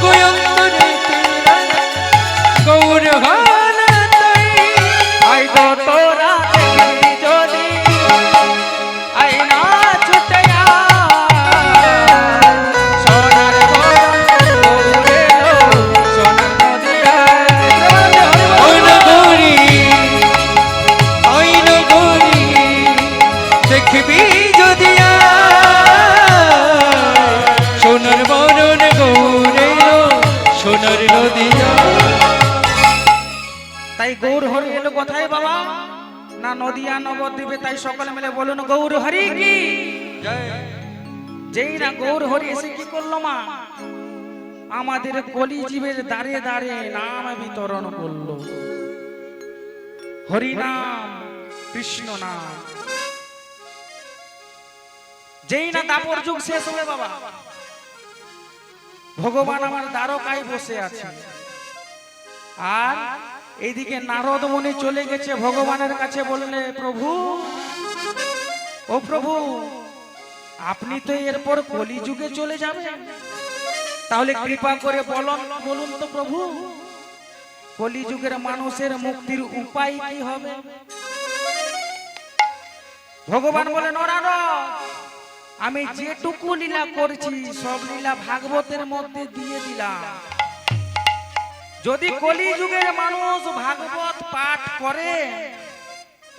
অন্তরে গৌর গান তাই আই গো তোরা দেখবি যদি আই না ছুটে সোনার গৌরে সোনার নদিয়া আইন গৌরী আইন গৌরী দেখবি যদি সোনার বরণ গৌরে সোনার নদিয়া। তাই গৌর হরি এলো কোথায় বাবা না নদিয়া নবদ্বীপে। তাই সকলে মিলে বলুন গৌর হরি কি। যেই না গৌর হরি এসে কি করলো মা আমাদের কলিজীবের দাঁড়ে দাঁড়ে নাম বিতরণ করলো। হরি নাম কৃষ্ণ নাম। যেই না দাপর যুগ শেষ হবে বাবা ভগবান আমার দ্বারকায় বসে আছে আর এইদিকে নারদ মুনি চলে গেছে ভগবানের কাছে বললে প্রভু ও প্রভু আপনি তো এরপর কলিযুগে চলে যাবেন তাহলে কৃপা করে বলুন তো প্রভু কলিযুগের মানুষের মুক্তির উপায় কি হবে। ভগবান বলে নারদ আমি যেটুকু লীলা করছি সব লীলা ভাগবতের মধ্যে দিয়ে দিলাম। যদি কলিযুগের মানুষ ভাগবত পাঠ করে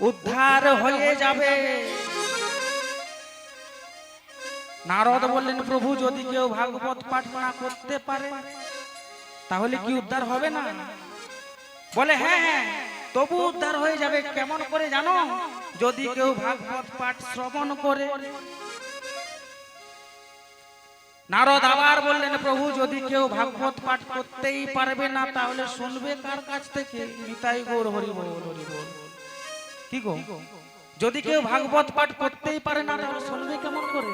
উদ্ধার হয়ে যাবে। নারদ বললেন প্রভু যদি কেউ ভাগবত পাঠ না করতে পারে তাহলে কি উদ্ধার হবে না। বলে হ্যাঁ হ্যাঁ তবু উদ্ধার হয়ে যাবে। কেমন করে জানো যদি কেউ ভাগবত পাঠ শ্রবণ করে। নারদ আবার বললেন প্রভু যদি কেউ ভাগবত পাঠ করতেই পারবে না তাহলে শুনবে কার কাছ থেকে। নিতাই গৌর হরি বল হরি বল। কি গো যদি কেউ ভাগবত পাঠ করতেই পারে না তাহলে শুনবে কেমন করে।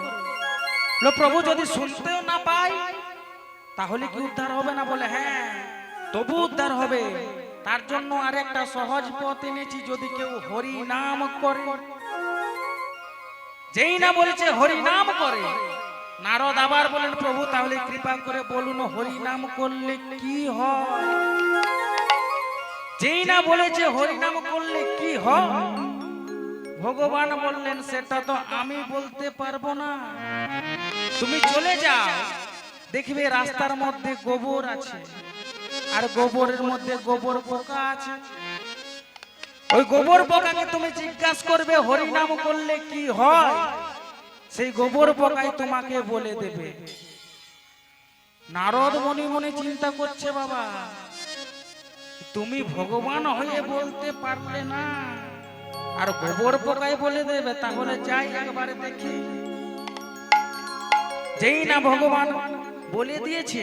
প্রভু যদি শুনতেও না পাই তাহলে কি উদ্ধার হবে না। বলে হ্যাঁ তবু উদ্ধার হবে। তার জন্য আরেকটা সহজ পথ এনেছি যদি কেউ হরি নাম করে। যেই না বলছে হরি নাম করে নারদ আবার বলেন প্রভু তাহলে কৃপা করে বলুন হরি নাম করলে কি হয়। যেই না বলেছে হরি নাম করলে কি হয় ভগবান বললেন সেটা তো আমি বলতে পারবো না। তুমি চলে যাও দেখবে রাস্তার মধ্যে গোবর আছে আর গোবরের মধ্যে গোবর পোকা আছে। ওই গোবর পোকাকে তুমি জিজ্ঞাসা করবে হরি নাম করলে কি হয় সেই গোবর পোকাই তোমাকে বলে দেবে। নারদ মনে মনে চিন্তা করছে বাবা তুমি ভগবান হয়ে বলতে পারলে না আর গোবর পোকাই বলে দেবে তাহলে যাই একবারে দেখি। যেই না ভগবান বলে দিয়েছে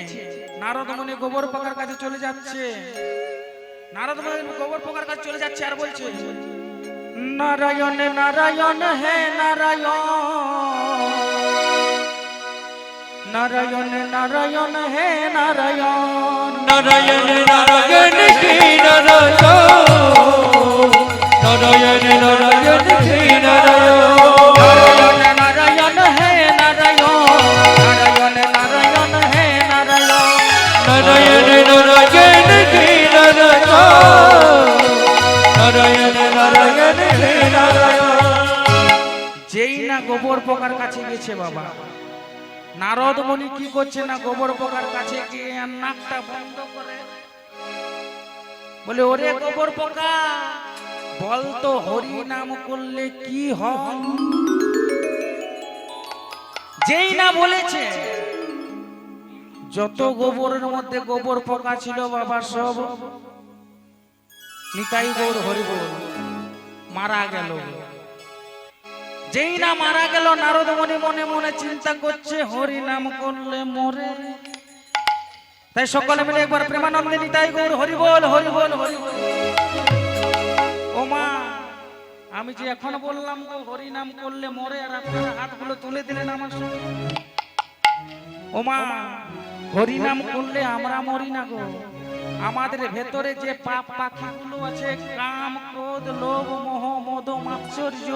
নারদ মুনি গোবর পোকার কাছে চলে যাচ্ছে। নারদ মুনি গোবর পোকার কাছে চলে যাচ্ছে আর বলছে নারায়ণ নারায়ণ হে নারায়ণ নারায়ণ নারায়ণ হে নারায়ণ নারায়ণ নারায়ণ হে নারায়ণ নারায়ণ নারায়ণ হে নারায়ণ নারায়ণ হে নারায়ণ নারায়ণ নারায়ণ হে নারায়ণ নারায়ণ নারায়ণ হে নারায়ণ নারায়ণ নারায়ণ হে নারায়ণ। যেই না গোবর পোকার কাছে গেছে বাবা নারদ মুনি কি করছে না গোবর পোকার কাছে গিয়ে নাকটা বন্ধ করে বলে ওরে গোবর পোকা বলতো হরি নাম করলে কি হয়। যেই না বলেছে যত গোবরের মধ্যে গোবর পোকা ছিল বাবা সব নিতাই গৌর হরি বল মারা গেল। যেই না মারা গেল নারদ মুনি মনে মনে চিন্তা করছে হরি নাম করলে মরে। তাই সকলে মিলে একবার প্রেমানন্দে নিতাই গৌর হরি বল হরি বল হরি বল। ও মা আমি যে এখন বললাম গো হরি নাম করলে মরে আর আপনারা হাতগুলো তুলে দিলেন আমার সঙ্গে। ও মা হরি নাম করলে আমরা মরি না গো আমাদের ভেতরে যে পাপ পাখিগুলো আছে কাম ক্রোধ লোভ মোহ মদ মাৎসর্য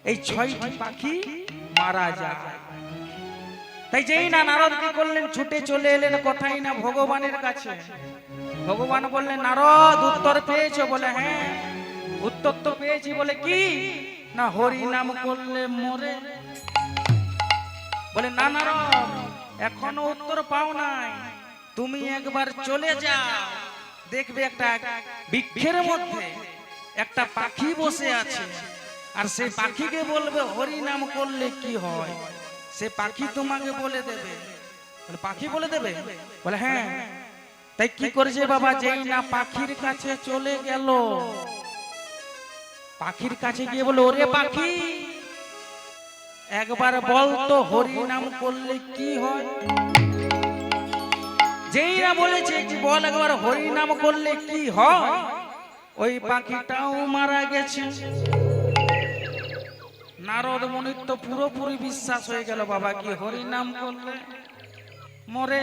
এই ৬টি পাখি মারা যায়। তাই যেই না নারদ কি করলেন, ছুটে চলে এলেন কোথায় না ভগবানের কাছে। ভগবান বললেন, নারদ উত্তর পেয়েছো? বলে হ্যাঁ উত্তর তো পেয়েছি। বলে কি? না হরি নাম করলে মরে। বলে না নারদ, এখনো উত্তর পাও নাই, তুমি একবার চলে যাও, দেখবে একটা বৃক্ষের মধ্যে একটা পাখি বসে আছে, আর সেই পাখিকে বলবে হরি নাম করলে কি হয়, সে পাখি তোমাকে বলে দেবে। বলে পাখি বলে দেবে? বলে হ্যাঁ। তাই কি করেছে বাবা, যেই না পাখির কাছে চলে গেল, পাখির কাছে গিয়ে বলে, ওরে পাখি একবার বল তো হরি নাম করলে কি হয়। যেই না বলেছে কি বল একবার হরি নাম করলে কি হয়, ওই পাখিটাও মারা গেছে। নারদ মুনির তো পুরোপুরি বিশ্বাস হয়ে গেল, বাবা কি হরি নাম করলে মরে।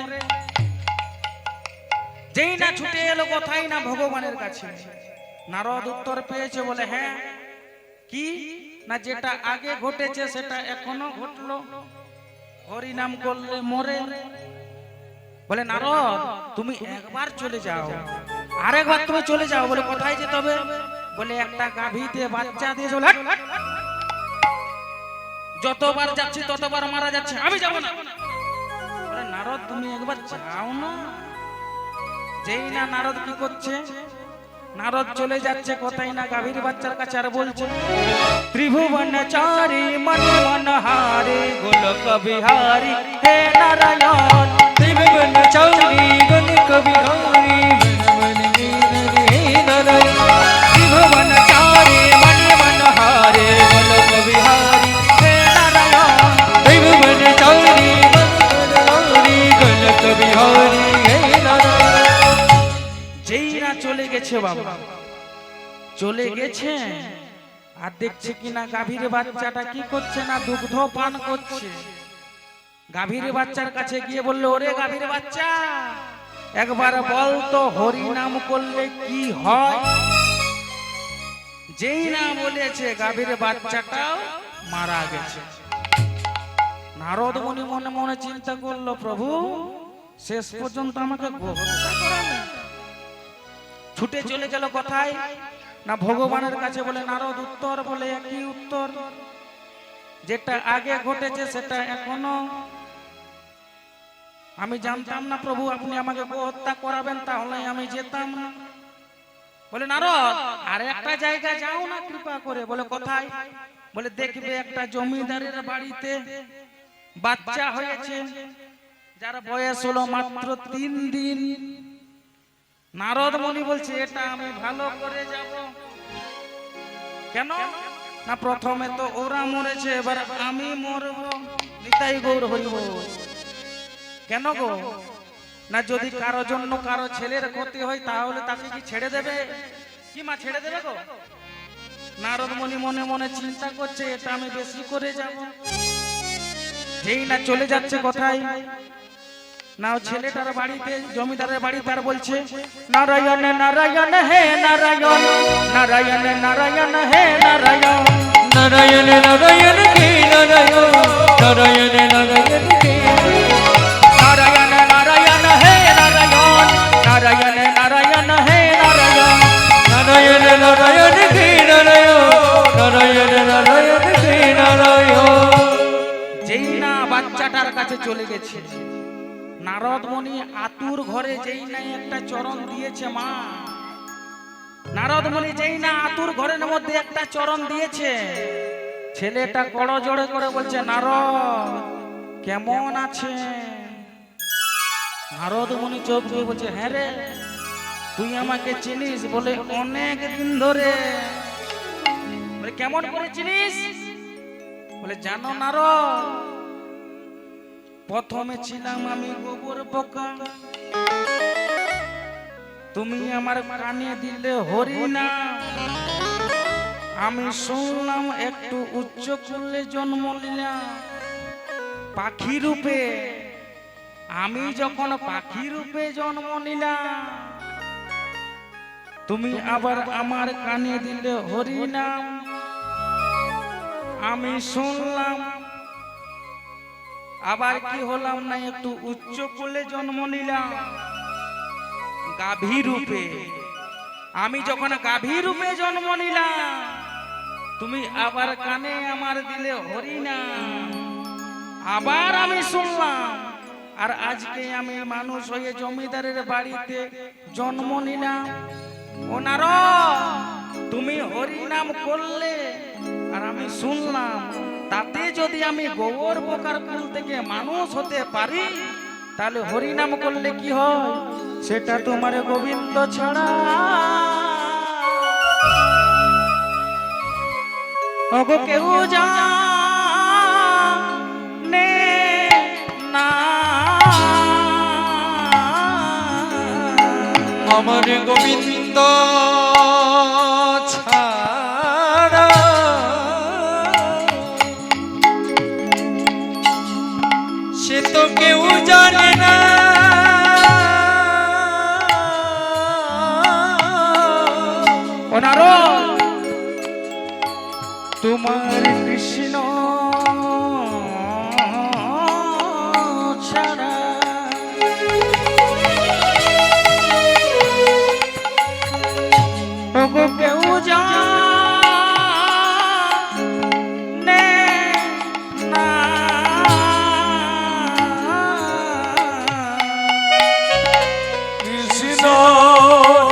যেই না ছুটে এলো কোথায় না ভগবানের কাছে। নারদ উত্তর পেয়েছে। বলে হ্যাঁ কি? না যেটা আগে ঘটেছে সেটা এখনো ঘটলো, হরি নাম করলে মরে। বলে নারদ তুমি একবার চলে যাও, আরেকবার তুমি চলে যাও। বলে কোথায় যেতে হবে? বলে একটা গাভীতে বাচ্চা দিয়ে চলে। যতবার যাচ্ছি ততবার মারা যাচ্ছে, আমি যাব না। বলে নারদ তুমি একবার যাও না। যেই না নারদ কি করছে, নারদ চলে যাচ্ছে কোথায় না গাভীর বাচ্চার কাছে, আর বলছে, ত্রিভুবন চারি মন মনহারি গোলক বিহারি হে নারায়ণ। ত্রিভুবন চারি গোলক বিহারি হে নারায়ণ। ত্রিভুবন চারি মন মনহারি গোলক বিহারি হে নারায়ণ। ত্রিভুবন চারি মনহারি গোলক বিহারি হে নারায়ণ। যেই না চলে গেছে বাবা, চলে গেছে, আর দেখছে কিনা গাভীর বাচ্চাটা কি করছে না দুগ্ধ পান করছে। গাভীর বাচ্চার কাছে গিয়ে বললো, ওরে গাভীর বাচ্চা একবার বল তো হরি নাম করলে কি হয়। যেই না বলেছে গাভীর বাচ্চাটাও মারা গেছে। নারদ মুনি মনে মনে চিন্তা করলো, প্রভু শেষ পর্যন্ত আমাকে হত্যা করালেন। ছুটে চলে গেল কোথায় না ভগবানের কাছে। বলে নারদ উত্তর? বলে একই উত্তর, যেটা আগে ঘটেছে সেটা এখনো। আমি জানতাম না প্রভু আপনি আমাকে হত্যা করাবেন, তাহলে আমি যেতাম না। বলে নারদ আর একটা জায়গা যাও না কৃপা করে। বলে কোথায়? বলে দেখবে একটা জমিদারের বাড়িতে বাচ্চা হয়েছে, যার বয়স হলো মাত্র 3 দিন। নারদ মুনি বলছে, এটা আমি ভালো করে যাব। কেন না প্রথমে তো ওরা মরেছে, এবার আমি মরব। নিতাই গৌর হরিব। কেন গো? না যদি কারো জন্য কারো ছেলের ক্ষতি হয় তাহলে তাকে কি ছেড়ে দেবে? কি মা ছেড়ে দেবে গো? নারদ মুনি মনে মনে চিন্তা করছে, এটা আমি বেশি করে যাব। যেই না চলে যাচ্ছে কোথায় না ছেলেটার বাড়িতে, জমিদারের বাড়িতে, আর বলছে, নারায়ণ নারায়ণ হে নারায়ণ, নারায়ণ নারায়ণ হে নারায়ণ। নারায়ণ নারায়ণ হে নারায়ণ, নারায়ণ নারায়ণ হে নারায়ণ নারায়ণ হে নারায়ণ, নারায়ণ নারায়ণ হে নারায়ণ। নারায়ণ নারায়ণ হে নারায়ণ, নারায়ণ নারায়ণ হে নারায়ণ। যেই না বাচ্চাটার কাছে চলে গেছে, নারদ মুনি আতুর ঘরে যেই না একটা চরণ দিয়েছে মা। নারদ মুনি যেই না আতুর ঘরের মধ্যে একটা চরণ দিয়েছে, ছেলেটা কড় জোড়ে করে বলছে, নারদ কেমন আছে? নারদ মুনি চোখ দিয়ে বলছে, হ্যাঁ রে তুই আমাকে চিনিস? বলে অনেক দিন ধরে। বলে কেমন করে চিনিস? বলে জানো নারদ, প্রথমে ছিলাম আমি গোবর পোকা, তুমি আমার কানে দিলে হরি নাম, আমি শুনলাম একটু উচ্চ করলে জন্ম নিলাম পাখি রূপে। আমি যখন পাখি রূপে জন্ম নিলাম, তুমি আবার আমার কানে দিলে হরি নাম, আমি শুনলাম। আবার কি হলাম না একটু উচ্চ কোলে জন্ম নিলাম গাভী রূপে। আমি যখন গাভী রূপে জন্ম নিলাম তুমি আবার কানে আমার দিলে হরিনাম। আবার আমি শুনলাম আর আজকে আমি মানুষ হয়ে জমিদারের বাড়িতে জন্ম নিলাম। ওনার তুমি হরিনাম করলে আর আমি শুনলাম, তাতে যদি আমি গোবর পোকার কুল থেকে মানুষ হতে পারি তাহলে হরিনাম করলে কি হয় সেটা তোমার গোবিন্দ ছাড়া ওগো কেউ জানে না। আমার গোবিন্দ ছাড়া সে তো কেউ জানে না। ওনার তোমার কৃষ্ণ ছাড়া ওগো কেউ জানে না। কৃষ্ণ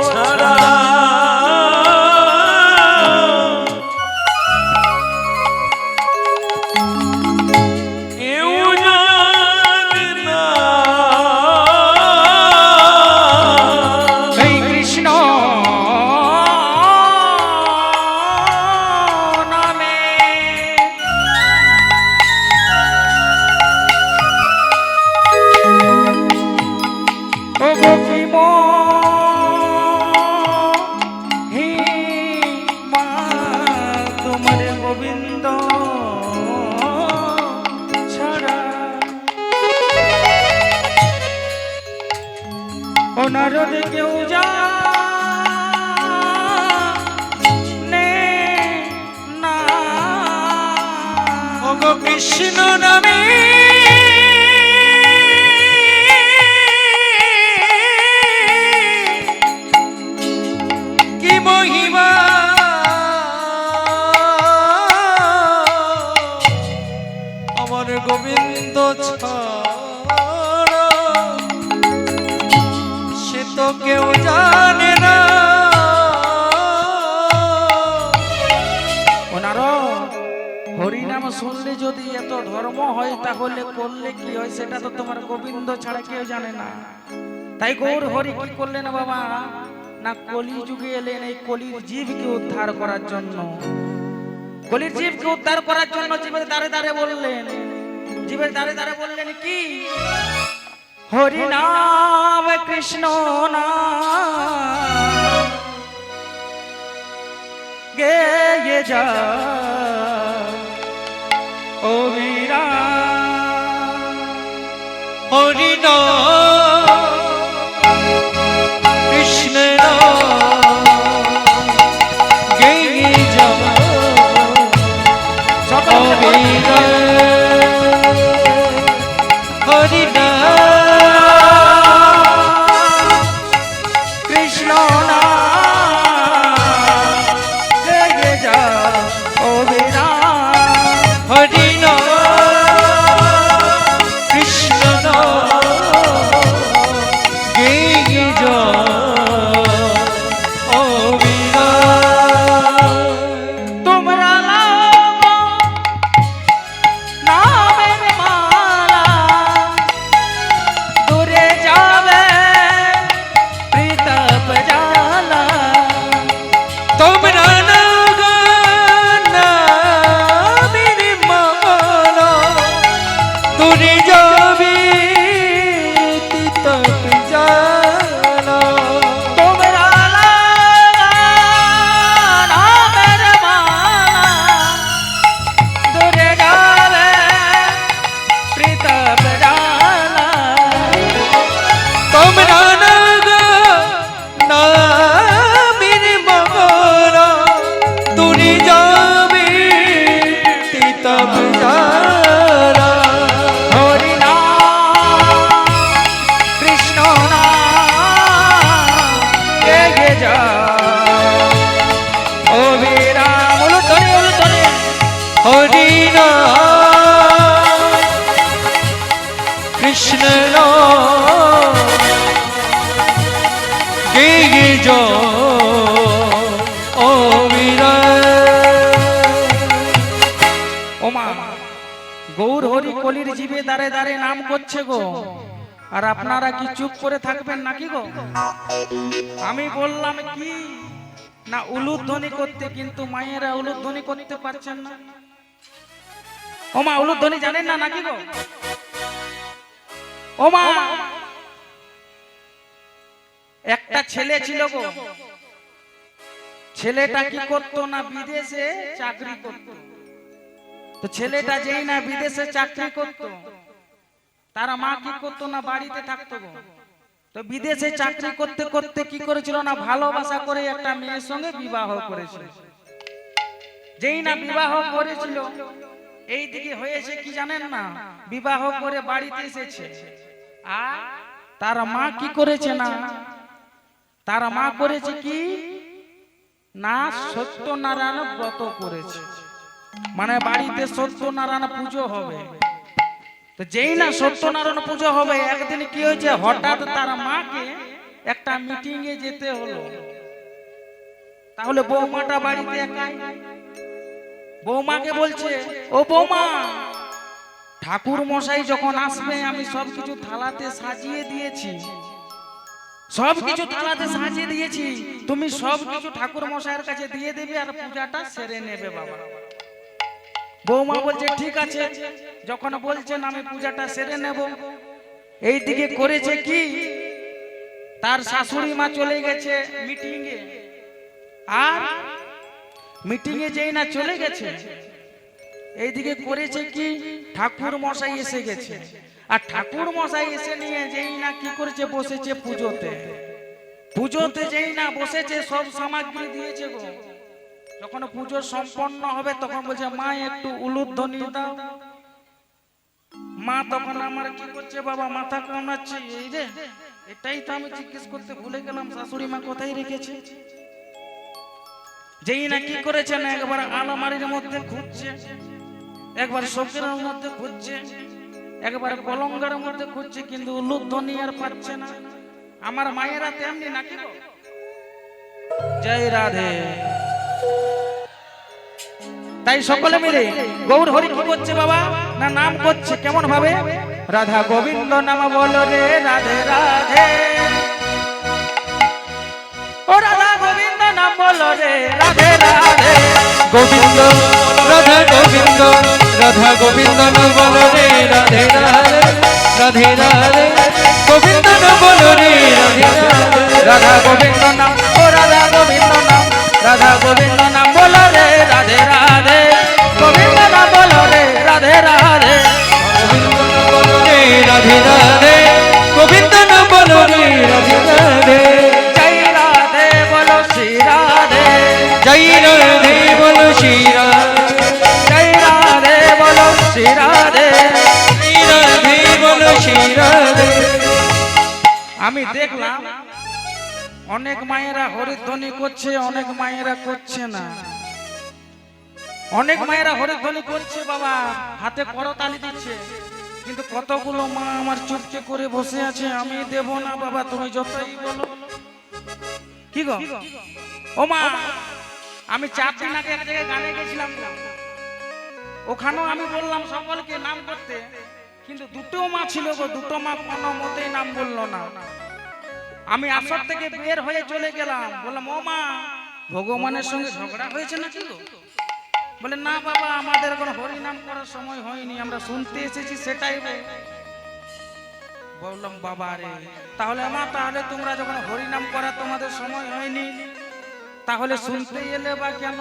ছাড়া কেউ জানে না। এই কৃষ্ণ নামে ওগো কি মহিমা তোমার গোবিন্দ ছাড়া। ওনার কেউ জানে না। ওগো কৃষ্ণ নামে কি মহিমা, আমার গোবিন্দ ছাড়া সে তো কেউ জানে না। ওনার হরিনাম শুনলে যদি এত ধর্ম হয় তাহলে করলে কি হয় সেটা তো তোমার গোবিন্দ ছাড়া কেউ জানে না। তাই গৌর হরি কি করলেন বাবা না কলি যুগে এলেন এই কলির জীবকে উদ্ধার করার জন্য। কলির জীবকে উদ্ধার করার জন্য জীবের দ্বারে দ্বারে বললেন, জীবের দ্বারে দ্বারে বললেন কি হরি নাম কৃষ্ণ নাম গেয়ে যা ও বীরা। হরি নাম কৃষ্ণ নাম গেয়ে যাও ও বীর। হরি নাম কৃষ্ণ নাম গেয়ে যা ও বীরা। হরি নাম কৃষ্ণ নাম গেয়ে যাও ও বীর। তোমরা লাও নামের মালা দূরে যাবে প্রীতপ জালা। তোমরা নামের মালা দূরে যাবে তিতপ জালা। তোমরা লাও নামের মালা দূরে যাবে প্রীতপ জালা। তোমরা নামের মালা দূরে যাবে তিতপ জালা। হরি কলির জিভে দাঁড়ে দাঁড়ে নাম করছে গো, আর আপনারা কি চুপ করে থাকবেন নাকি গো? আমি বললাম কি না উলুধ্বনি করতে, কিন্তু মায়েরা উলুধ্বনি করতে পারছেন না। ও মা, উলুধ্বনি জানেন না নাকি গো? ও মা, একটা ছেলে ছিল গো, ছেলেটা কি করতো না বিদেশে চাকরি করতো। তো ছেলেটা যেই না বিদেশে চাকরি করতো, তার মা কি করতো না বাড়িতে থাকতো গো। তো বিদেশে চাকরি করতে করতে কি করেছিল না ভালোবাসা করে একটা মেয়ের সঙ্গে বিবাহ করেছিল। যেই না বিবাহ করেছিল, এই দিকে হয়েছে কি জানেন না, বিবাহ করে বাড়িতে এসেছে, আর তার মা কি করেছে না, তার মা করেছে কি না সত্যনারায়ণ ব্রত করেছে, মানে বাড়িতে সত্যনারায়ণ পুজো হবে। তো যেই না সত্যনারায়ণ পুজো হবে, একদিন কি হয়েছে, হঠাৎ তার মাকে একটা মিটিং এ যেতে হলো। তাহলে বৌমাটা বাড়িতে একাই, বৌমাকে বলছে, ও বৌমা, ঠাকুর মশাই যখন আসবে আমি সবকিছু থালাতে সাজিয়ে দিয়েছি, সবকিছু থালাতে সাজিয়ে দিয়েছি, তুমি সবকিছু ঠাকুর মশাইয়ের কাছে দিয়ে দেবে আর পূজাটা সেরে নেবে বাবা। বৌমা বলছে ঠিক আছে। যখন বলছেন আমি পূজাটা সেরে নেব, এই দিকে করেছে কি, তার শাশুড়ি মা চলে গেছে মিটিং এ, আর মিটিং এ যেই না চলে গেছে, এইদিকে করেছে কি ঠাকুর মশাই এসে গেছে, আর ঠাকুর মশাই এসে নিয়ে যেই না কি করেছে বসেছে পুজোতে। পুজোতে যেই না বসেছে সব সামগ্রী দিয়েছে গো। যখন পুজো সম্পন্ন হবে তখন বলছে মা একটু উলুধ্বনি দাও। মা তখন আমার কি করছে বাবা, মাথা কামড়াচ্ছে। এই রে, এটাই তো আমি জিজ্ঞেস করতে ভুলে গেলাম, শাশুড়ি মা কোথায় রেখেছে। যেই না কি করেছে না, একবার আলমারির মধ্যে খুঁজছে, একবার শোকের মধ্যে খুঁজছে, একবার পলঙ্গের মধ্যে খুঁজছে, কিন্তু উলুধ্বনি আর পাচ্ছে না। আমার মায়েরা তেমনি নাকি গো? জয় রাধে। তাই সকলে মিলে গৌর হরি কি করছে বাবা না নাম করছে, কেমন ভাবে, রাধা গোবিন্দ নাম বলো রে রাধে রাধে, ও রাধা গোবিন্দ নাম বলো রে রাধে রাধে, গোবিন্দ রাধা গোবিন্দ, রাধা গোবিন্দ নাম বলো রে রাধে রাধে, রাধে রাধে গোবিন্দ নাম বলো রে রাধে রাধে, রাধা গোবিন্দ নাম, ও রাধা গোবিন্দ নাম, রাধা গোবিন্দ নাম বলো রে রাধে রাধে, গোবিন্দ নাম বলো রে রাধে রাধে, গোবিন্দ নাম বলো রে রাধে রাধে, গোবিন্দ নাম বলো রে রাধে রাধে, জয় রাধে বলো শ্রী রাধে, জয় রাধে বলো শ্রী রাধে, জয় রাধে বলো শ্রী রাধে। শ্রী রাধে বলো শ্রী রাধে। আমি দেখলাম অনেক মায়েরা হরিধ্বনি করছে, অনেক মায়েরা করছে না। অনেক মায়েরা হরিধ্বনি করছে বাবা, হাতে করতালি দিচ্ছে, কিন্তু কতগুলো মা আমার চুপচে করে বসে আছে, আমি দেব না বাবা, তুমি যতই বলো। কি গো ও মা, আমি 4 দিন আগে এক জায়গায় গানে গেছিলাম, ওখানেও আমি বললাম সকলকে নাম করতে, কিন্তু দুটো মা ছিল গো, দুটো মা কোনো মতেই নাম বললো না। আমি আসর থেকে বের হয়ে চলে গেলাম, বললাম ও মা, ভগবানের সঙ্গে ঝগড়া হয়েছে নাকি গো? বলে না বাবা, আমাদের কোনো হরি নাম করার সময় হয়নি, আমরা শুনতে এসেছি সেটাই। বললাম বাবা রে, তাহলে মা, তাহলে তোমরা যখন হরি নাম করা তোমাদের সময় হয়নি, তাহলে শুনতে এলে বা কেন?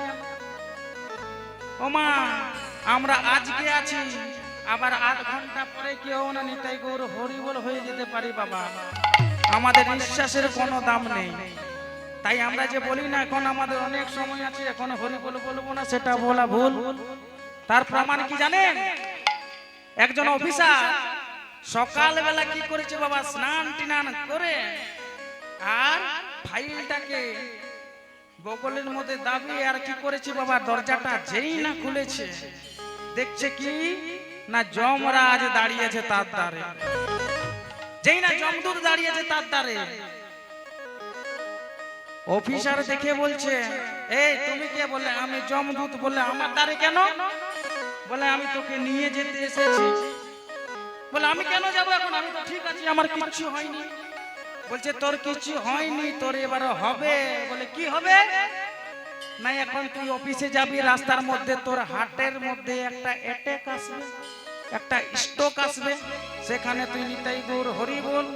ও মা, আমরা আজকে আছি, আবার 8 ঘন্টা পরে কেউ না নিতাই গৌর হরি বল হয়ে যেতে পারি বাবা। আমাদের নিঃশ্বাসের কোনো দাম নেই, তাই আমরা যে বলি না এখন আমাদের অনেক সময় আছে, এখন হরি বল বলবো না, সেটা বলা ভুল। তার প্রমাণ কি জানেন? একজন অফিসার সকালবেলা কি করেছে বাবা, স্নান টিনান করে আর ফাইলটাকে বগলের মধ্যে দাবিয়ে আর কি করেছে বাবা, দরজাটা যেই না খুলেছে, দেখছে কি না যমরাজ দাঁড়িয়েছে তার দ্বারে। যেই না যমদূত দাঁড়িয়েছে তার দ্বারে, অফিসার দেখে বলছে, এই তুমি কে? বলে আমি যমদূত। বলে আমার দ্বারে কেন? বলে আমি তোকে নিয়ে যেতে এসেছি। বলে আমি কেন যাবো এখন, আমি তো ঠিক আছি, আমার কিচ্ছু হয়নি। বলছে তোর কিছু হয়নি, তোর এবারে হবে। বলে কি হবে? না এখন তুই অফিসে যাবি, রাস্তার মধ্যে তোর হার্টের মধ্যে একটা অ্যাটাক আসবে, একটা স্ট্রোক আসবে, সেখানে তুই নিতাই গৌর হরি বল।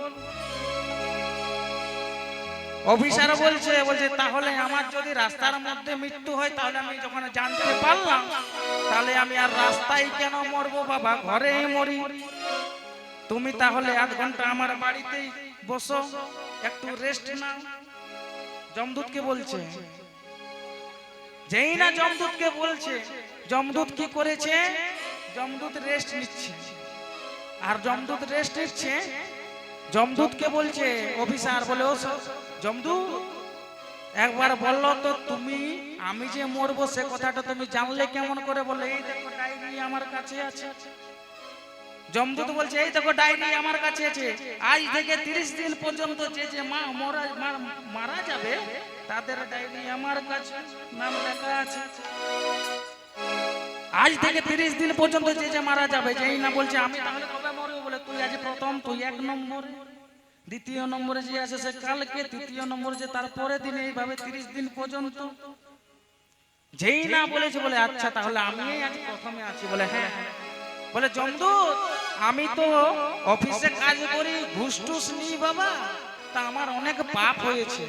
অফিসার বলছে তাহলে আমার যদি রাস্তার মধ্যে মৃত্যু হয়, তাহলে আমি যখন জানতে পারলাম, তাহলে আমি আর রাস্তায় কেন মরবো বাবা, ঘরেই মরি। তুমি তাহলে 8 ঘন্টা আমার বাড়িতেই বসো, একটু রেস্ট নাও। যমদূতকে বলছে। যেই না যমদূতকে বলছে, যমদূত কি করেছে? যমদূত রেস্ট নিচ্ছে। আর যমদূত রেস্ট নিচ্ছে, যমদূতকে বলছে অফিসার, বলে ও যমদূত একবার বললো তো তুমি আমি যে মরবো সে কথাটা তুমি জানলে কেমন করে? বলে এই দেখো ডায়েরি আমার কাছে আছে। যমদূত বলছে এই দেখো ডায়েরি আমার কাছে আছে, আজ থেকে 30 দিন পর্যন্ত যে যে মারা যাবে তাদের ডায়েরি আমার কাছে নাম লেখা আছে। আজ থেকে 30 দিন পর্যন্ত যে যে মারা যাবে, যেই না বলছে আমি তাহলে কবে মরবো? বলে তুই আজ প্রথম, তুই 1 নম্বরে, দ্বিতীয় নম্বরে যে আছে সে কালকে, তৃতীয় নম্বরে যে তারপরে দিন, এইভাবে 30 দিন পর্যন্ত। যেই না বলেছে বলে আচ্ছা তাহলে আমি আজ প্রথমে আছি। বলে হ্যাঁ। বলে যমদূত আমি তো অফিসে কাজ করি, ঘুষ টুস নিই বাবা, তা আমার অনেক পাপ হয়েছে,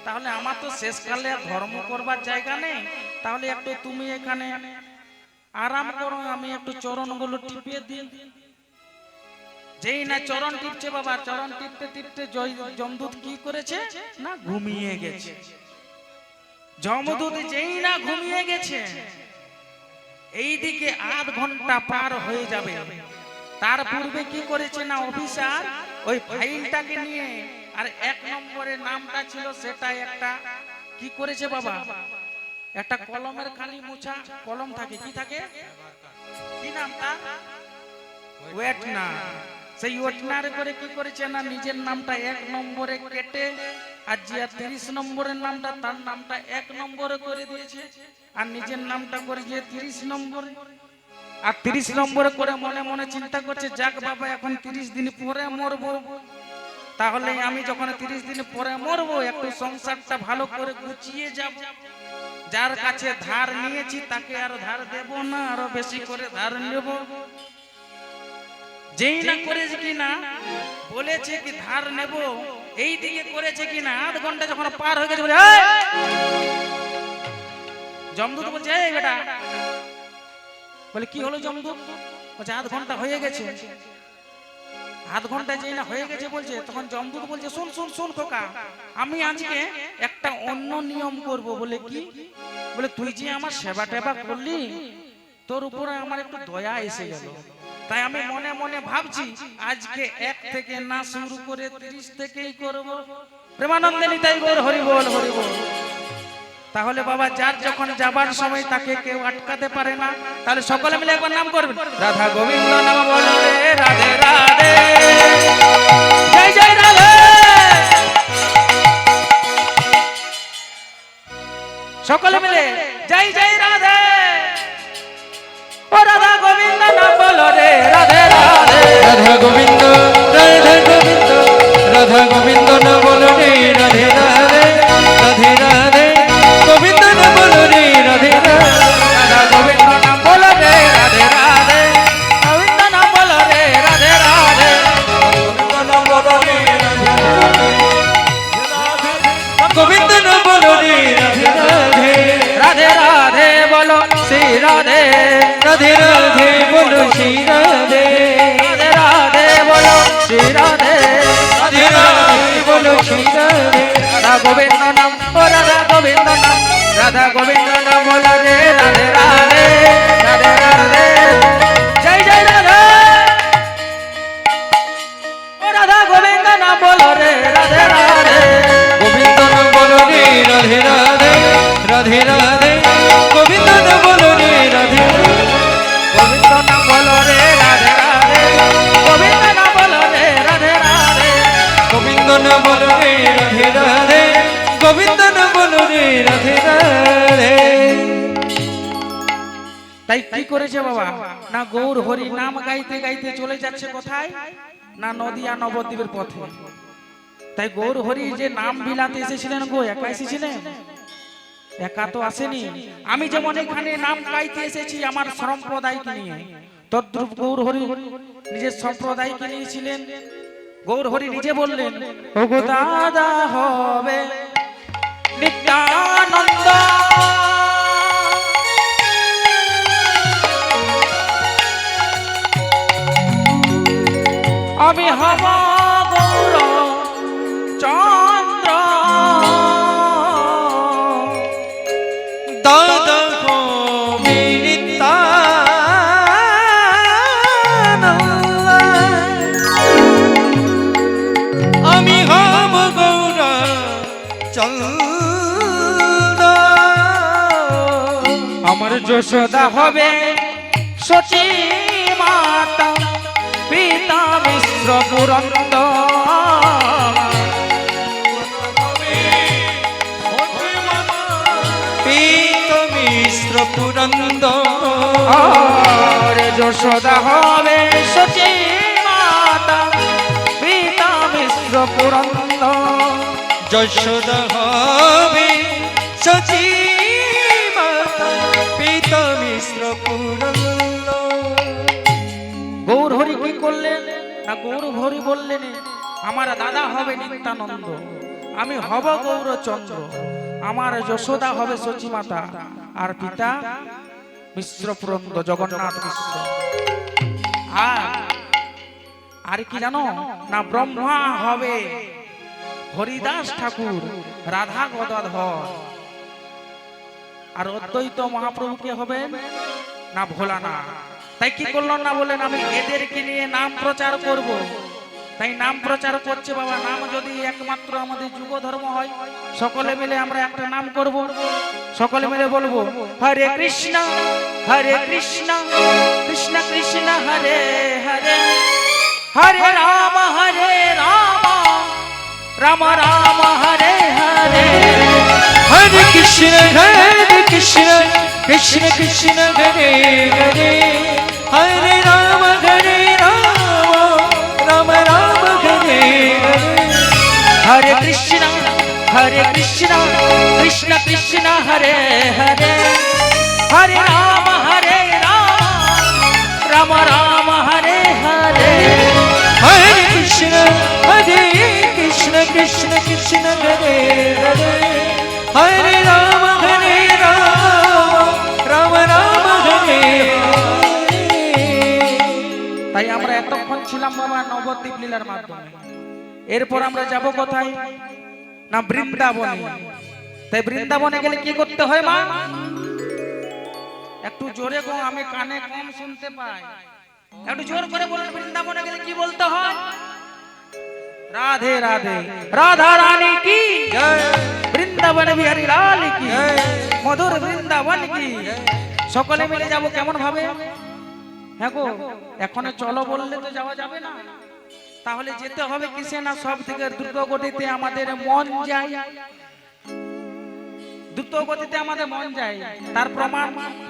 তাহলে আমার তো শেষকালে ধর্ম করবার জায়গা নেই, তাহলে একটু তুমি এখানে আরাম করো, আমি একটু চরণগুলো টিপিয়ে দিই। যেই না চরণ টিপছে বাবা, চরণ টিপতে টিপতে যমদূত কি করেছে না ঘুমিয়ে গেছে। যমদূত যেই না ঘুমিয়ে গেছে, এইদিকে 8 ঘন্টা পার হয়ে যাবে। তার পূর্বে কি করেছে না অফিসার ওই ফাইলটাকে নিয়ে, আর 1 নম্বরের নামটা ছিল সেটা একটা কি করেছে বাবা, একটা কলমের খালি মোছা কলম থাকে, কি থাকে, কি নামটা, ওয়েটনার। সেই ওয়েটনার করে কি করেছে না নিজের নামটা 1 নম্বরে কেটে, আর যে 30 নম্বরের নামটা তার নামটা 1 নম্বরে করে দিয়েছে, আর নিজের নামটা করে দিয়ে 30 নম্বরে। আর 30 নম্বরে করে মনে মনে চিন্তা করছে যাক বাবা এখন 30 দিন পরে মরবো, তাহলে আমি যখন 30 দিন পরে মরবো একটু সংসারটা ভালো করে গুছিয়ে যাব, যার কাছে ধার নিয়েছি তাকে আর ধার দেব না, আরো বেশি করে ধার নেব। যেই না করেছে কিনা বলেছে কি ধার নেব, এই দিকে করেছে কিনা 8 ঘন্টা যখন পার হয়ে গেছে, বলে যমদূত বলছে এই বেটা, বলে কি হলো যমদূত? বলছে 8 ঘন্টা হয়ে গেছে। 8 ঘন্টা যেই না হয়ে গেছে বলছে, তখন যমদূত বলছে শুন শুন শুন খোকা, আমি আজকে একটা অন্য নিয়ম করব। বলে কি? বলে তুই যে আমার সেবা টেবা করলি, তোর উপরে আমার একটু দয়া এসে গেল, তাই আমি মনে মনে ভাবছি আজকে 1 থেকে না শুরু করে 30 থেকেই করব। প্রেমানন্দে নিতাই গৌর হরি বল হরি বল। তাহলে বাবা যার যখন যাবার সময় তাকে কেউ আটকাতে পারে না, তাহলে সকলে মিলে একবার নাম করবেন, রাধা গোবিন্দ নাম বলো রে, রাধে রাধে, জয় জয় রাধে। সকলে মিলে জয় জয় রাধে। ও রাধা গোবিন্দ নাম বলো রে, রাধে রাধে, রাধা গোবিন্দ, রাধা গোবিন্দ, রাধা গোবিন্দ না বলো রে, রাধে রাধে, রাধে রাধে, গোবিন্দ না বলো রে, রাধে রাধে, রাধা গোবিন্দ নাম বলো রে, রাধে রাধে, গোবিন্দ নাম বলো রে, রাধে রাধে, গোবিন্দ না বলো রে, রাধে রাধে, রাধে রাধে বলো শ্রী রাধে, রাধে রাধে বলো শ্রী রাধে, রাধে রাধে বলো শ্রী রাধে, রাধে রাধে বলো শ্রী রাধে, রাধা গোবিন্দ নাম, ও রাধা গোবিন্দ নাম, রাধা গোবিন্দ নাম বলো রে, রাধে রাধে, রাধে রাধে, জয় জয় রাধে। ও রাধা গোবিন্দ নাম বলো রে, রাধে রাধে, গোবিন্দ না বলো রে, রাধে রাধে, রাধে রাধে, গোবিন্দ না বলো রে, রাধে রাধে, গোবিন্দ নাম বলো রে, রাধে রাধে, গোবিন্দ নাম বলো রে, রাধে রাধে, গোবিন্দ না বলো রে, রাধে রাধে, গোবিন্দ না বলো রে, রাধে রাধে। তাই কি করেছে বাবা, না গৌর হরি নাম গাইতে গাইতে চলে যাচ্ছে কোথায়, না নদিয়া নবদ্বীপের পথে। তাই গৌর হরি যে নাম বিলাতে এসেছিলেন গো, একা এসেছিলেন? একা তো আসেনি। আমি যেমন এখানে নাম গাইতে এসেছি আমার সম্প্রদায়কে নিয়ে, তদ্রূপ গৌর হরি নিজের সম্প্রদায়কে নিয়েছিলেন। গৌর হরি নিজে বললেন, ওগো দাদা হবে নিত্যানন্দ, আমি হব গৌর চন্দ্র, দাদা হবে নিত্যানন্দ, আমি হব গৌর চন্দ্র, আমার যশোদা হবে সচী মাতা, পিতা মিশ্র পুরন্দর, পিত মিশ্র পুরন্দর, আর যশোদা হবে সচী মাতা, পিতা মিশ্র পুরন্দর, যশোদা হবে সচী মাতা, পিত মিশ্র পুরন্দর। গৌর হরি কি করলেন, না গৌর হরি বললেন আমার দাদা হবে নিত্যানন্দ, আমি হব গৌরচন্দ্র, আমার যশোদা হবে সচী মাতা, আর পিতা মিশ্র পুরন্দ জগন্নাথ মিশ্র। আর কি জানো, না ব্রহ্মা হবে হরিদাস ঠাকুর, রাধা গদাধর, আর অদ্বৈত মহাপ্রভু কে হবে, না ভোলানাথ। তাই কি করলেন না বলেন, আমি এদেরকে নিয়ে নাম প্রচার করব। তাই নাম প্রচার করছে বাবা। নাম যদি একমাত্র আমাদের যুগ ধর্ম হয়, সকলে মিলে আমরা একটা নাম করব, সকলে মিলে বলবো হরে কৃষ্ণ কৃষ্ণ কৃষ্ণ হরে হরে, হরে রাম রাম রাম হরে হরে, হরে কৃষ্ণ কৃষ্ণ কৃষ্ণ কৃষ্ণ হরে হরে, হরে রাম রাম রাম হরে হরে, হরে কৃষ্ণ কৃষ্ণ কৃষ্ণ হরে হরে, হরে রাম রাম রাম হরে হরে, হরে কৃষ্ণ কৃষ্ণ কৃষ্ণ হরে হরে, হরে রাম রাম রাম হরে হরে। তাই আমরা এতক্ষণ ছিলাম বাবা নবদ্বীপ লীলার মাধ্যমে। এরপর আমরা যাব কোথায়, না বৃন্দাবনে। তাই বৃন্দাবনে গেলে কি করতে হয় মা, একটু জোরে গো, আমি কানে কম শুনতে পাই, একটু জোর করে বলুন। বৃন্দাবনে গেলে কি বলতে হয়, রাধে রাধে রাধা রানী কি জয়, বৃন্দাবন বিহারী লাল কি জয়, মধুর বৃন্দাবন কি। সকলে মিলে যাব কেমন ভাবে, হ্যাঁ গো এখন চলো বললে তো যাওয়া যাবে না, তাহলে যেতে হবে কিসে, না সব থেকে দ্রুত গতিতে আমাদের মন যায়, দ্রুত গতিতে আমাদের মন যায়। তার প্রমাণ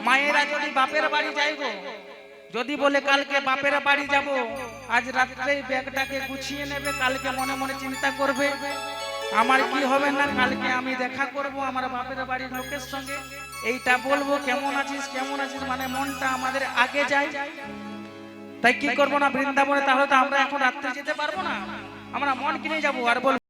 মায়েরা যদি বাপের বাড়ি যায় গো, যদি বলে কালকে বাপের বাড়ি যাব, আজ রাত্রে ব্যাগটাকে গুছিয়ে নেবে, কালকে মনে মনে চিন্তা করবে আমার কি হবে না, কালকে আমি দেখা করব আমার বাপের বাড়ির লোকের সঙ্গে, এইটা বলবো কেমন আছিস মানে মনটা আমাদের আগে যায়। তাই কি করবো না বৃন্দাবনে, তাহলে তো আমরা এখন রাত্রে যেতে পারবো না, আমরা মন কিনে যাবো আর বলবো